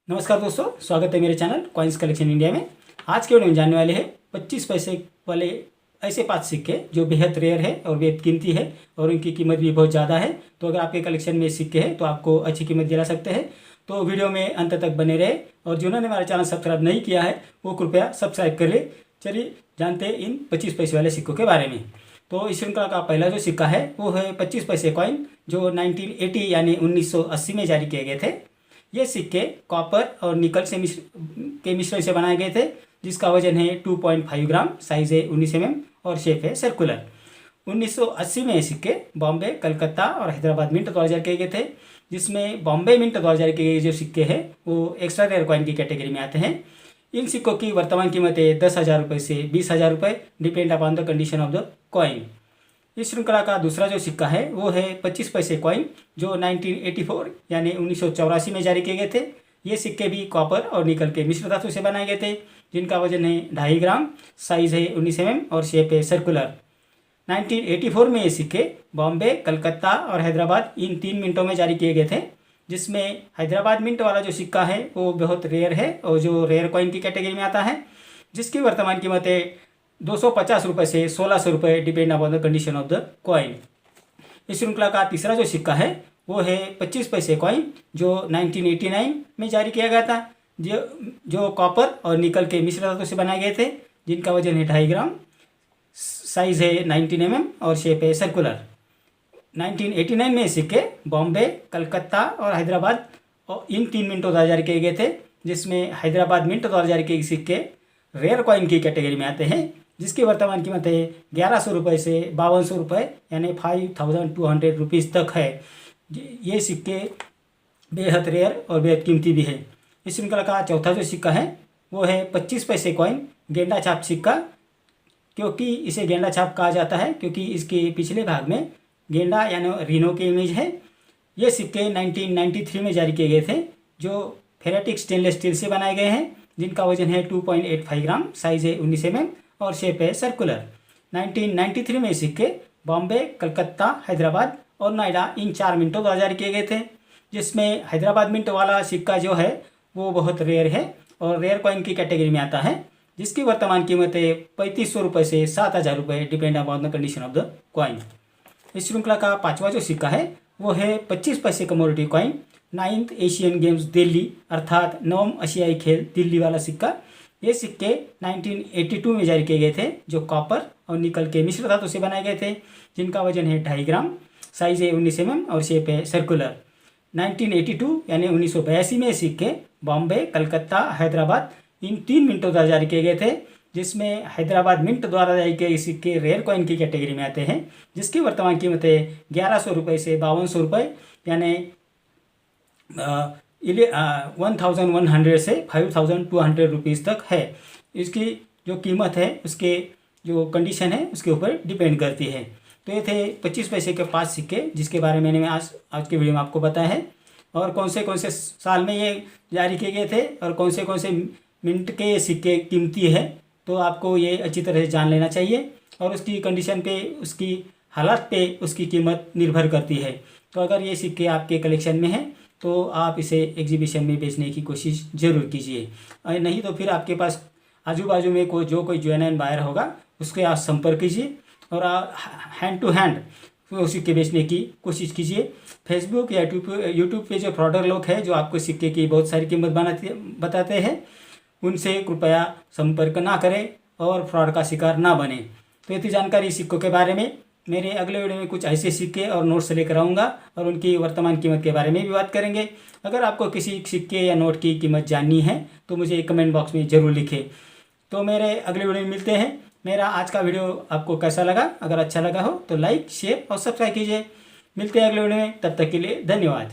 नमस्कार दोस्तों, स्वागत है मेरे चैनल कॉइन्स कलेक्शन इंडिया में। आज के वीडियो में जानने वाले हैं 25 पैसे वाले ऐसे 5 सिक्के जो बेहद रेयर है और बेहद कीमती है और उनकी कीमत भी बहुत ज़्यादा है। तो अगर आपके कलेक्शन में सिक्के हैं तो आपको अच्छी कीमत दिला सकते हैं। तो वीडियो में अंत तक बने रहे और जिन्होंने हमारा चैनल सब्सक्राइब नहीं किया है वो कृपया सब्सक्राइब कर ले। चलिए जानते हैं इन 25 पैसे वाले सिक्कों के बारे में। तो इस श्रृंखला का पहला जो सिक्का है वो है 25 पैसे कॉइन जो 1980 यानी 1980 में जारी किए गए थे। ये सिक्के कॉपर और निकल से मिश्रण से बनाए गए थे, जिसका वजन है 2.5 ग्राम, साइज है 19 mm और शेप है सर्कुलर। 1980 में ये सिक्के बॉम्बे, कलकत्ता और हैदराबाद मिंट द्वारा जारी किए गए थे, जिसमें बॉम्बे मिंट द्वारा जारी किए गए जो सिक्के हैं वो एक्स्ट्रा रेयर कॉइन की कैटेगरी में आते हैं। इन सिक्कों की वर्तमान कीमत है 10,000 रुपये से 20,000 रुपये, depend upon the condition of the coin. इस श्रृंखला का दूसरा जो सिक्का है वो है 25 पैसे कॉइन जो 1984 यानी 1984 में जारी किए गए थे। ये सिक्के भी कॉपर और निकल के मिश्र धातु से बनाए गए थे, जिनका वजन है 2.5 ग्राम, साइज है 19 mm और शेप है सर्कुलर। 1984 में ये सिक्के बॉम्बे, कलकत्ता और हैदराबाद इन 3 मिंटों में जारी किए गए थे, जिसमें हैदराबाद मिंट वाला जो सिक्का है वो बहुत रेयर है और जो रेयर कॉइन की कैटेगरी में आता है, जिसकी वर्तमान कीमत है 250 रुपये से 1600 रुपये, depend upon the condition of the coin. इस श्रृंखला का तीसरा जो सिक्का है वो है 25 पैसे कॉइन जो 1989 में जारी किया गया था, जो कॉपर और निकल के मिश्र धातु से बनाए गए थे, जिनका वजन है 2.5 ग्राम, साइज है 19 mm और शेप है सर्कुलर। 1989 में सिक्के बॉम्बे, कलकत्ता और हैदराबाद और इन 3 मिंटों द्वारा जारी किए गए थे, जिसमें हैदराबाद मिंट द्वारा जारी किए सिक्के रेयर कॉइन की कैटेगरी में आते हैं, जिसकी वर्तमान कीमत है 1100 रुपये से 5200 रुपये यानी 5200 रुपीज़ तक है। ये सिक्के बेहद रेयर और बेहद कीमती भी है। इस श्रृंखला का चौथा जो सिक्का है वो है 25 पैसे कॉइन गेंडा छाप सिक्का। क्योंकि इसे गेंडा छाप कहा जाता है क्योंकि इसके पिछले भाग में गेंडा यानी रीनो की इमेज है। ये सिक्के 1993 में जारी किए गए थे, जो फेरेटिक स्टेनलेस स्टील से बनाए गए हैं, जिनका वजन है 2.85 ग्राम, साइज है 19 mm और शेप है सर्कुलर। 1993 में सिक्के बॉम्बे, कलकत्ता, हैदराबाद और नोएडा इन 4 मिंटों द्वारा जारी किए गए थे, जिसमें हैदराबाद मिंट वाला सिक्का जो है वो बहुत रेयर है और रेयर कॉइन की कैटेगरी में आता है, जिसकी वर्तमान कीमत है 3500 रुपये से 7,000 रुपये, depend upon the condition of the coin. इस श्रृंखला का पांचवा जो सिक्का है वो है 25 पैसे commodity coin 9th Asian games Delhi अर्थात 9वीं एशियाई खेल दिल्ली वाला सिक्का। ये सिक्के 1982 में जारी किए गए थे, जो कॉपर और निकल के मिश्र धातु से बनाए गए थे, जिनका वजन है 2.5 ग्राम, साइज है 19 mm और शेप है सर्कुलर। 1982 यानी 1982 में सिक्के बॉम्बे, कलकत्ता, हैदराबाद इन 3 मिंटों द्वारा जारी किए गए थे, जिसमें हैदराबाद मिंट द्वारा जारी किए सिक्के रेयर कॉइन की कैटेगरी में आते हैं, जिसकी वर्तमान कीमत है 1100 रुपये से 5200 रुपये यानी 1100 से 5200 रुपीज़ तक है। इसकी जो कीमत है उसके जो कंडीशन है उसके ऊपर डिपेंड करती है। तो ये थे 25 पैसे के 5 सिक्के जिसके बारे में मैंने आज के वीडियो में आपको बताया है, और कौन से साल में ये जारी किए गए थे और कौन से मिनट के ये सिक्के कीमती है, तो आपको ये अच्छी तरह से जान लेना चाहिए और उसकी कंडीशन पे, उसकी हालात पे उसकी कीमत निर्भर करती है। तो अगर ये सिक्के आपके कलेक्शन में हैं तो आप इसे एग्जीबिशन में बेचने की कोशिश ज़रूर कीजिए, और नहीं तो फिर आपके पास आजू बाजू में कोई जेन्युइन बायर होगा उसके आप संपर्क कीजिए और हैंड टू हैंड वो सिक्के बेचने की कोशिश कीजिए। फेसबुक या यूट्यूब पे जो फ्रॉडर लोग हैं जो आपको सिक्के की बहुत सारी कीमत बताते हैं, उनसे कृपया संपर्क ना करें और फ्रॉड का शिकार ना बने। तो इतनी जानकारी सिक्कों के बारे में मेरे अगले वीडियो में कुछ ऐसे सिक्के और नोट्स लेकर आऊँगा और उनकी वर्तमान कीमत के बारे में भी बात करेंगे। अगर आपको किसी सिक्के या नोट की कीमत जाननी है तो मुझे कमेंट बॉक्स में ज़रूर लिखें। तो मेरे अगले वीडियो में मिलते हैं। मेरा आज का वीडियो आपको कैसा लगा? अगर अच्छा लगा हो तो लाइक, शेयर और सब्सक्राइब कीजिए। मिलते हैं अगले वीडियो में, तब तक के लिए धन्यवाद।